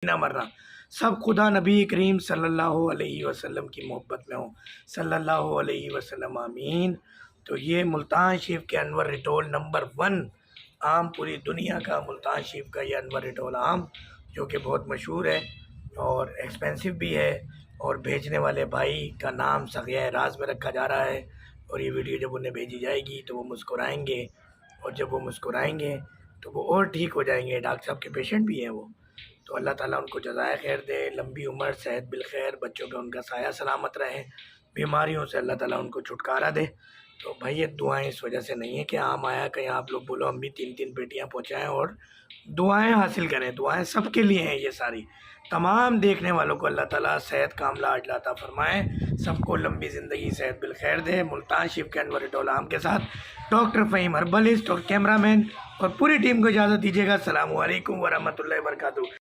نہ مرنا، سب خدا نبی کریم صلی اللہ علیہ وسلم کی محبت میں ہوں، صلی اللہ علیہ وسلم، آمین۔ تو یہ ملتان شریف کے انور ریٹول نمبر 1 آم، پوری دنیا کا ملتان شریف کا یہ انور ریٹول آم جو کہ بہت مشہور ہے اور ایکسپینسو بھی ہے، اور بھیجنے والے بھائی کا نام سغیہ راز میں رکھا جا رہا ہے، اور یہ ویڈیو جب انہیں بھیجی جائے گی تو وہ مسکرائیں گے، اور جب وہ مسکرائیں گے تو وہ اور ٹھیک ہو جائیں گے۔ ڈاکٹر صاحب کے پیشنٹ بھی ہیں وہ، تو اللہ تعالیٰ ان کو جزائے خیر دے، لمبی عمر، صحت بالخیر، بچوں پہ ان کا سایہ سلامت رہے، بیماریوں سے اللہ تعالیٰ ان کو چھٹکارا دے۔ تو بھائی یہ دعائیں اس وجہ سے نہیں ہے کہ آم آیا کہیں آپ لوگ بولو ہم بھی 3 پیٹیاں پہنچائیں اور دعائیں حاصل کریں، دعائیں سب کے لیے ہیں یہ ساری، تمام دیکھنے والوں کو اللہ تعالیٰ صحت کاملہ عاجلہ عطا فرمائے، سب کو لمبی زندگی صحت بالخیر دے۔ ملتان شریف کے انور ریٹول آم کے ساتھ ڈاکٹر فہیم ہربلسٹ اور کیمرہ مین اور پوری ٹیم کو اجازت دیجیے گا۔ السلام علیکم ورحمۃ اللہ وبرکاتہ۔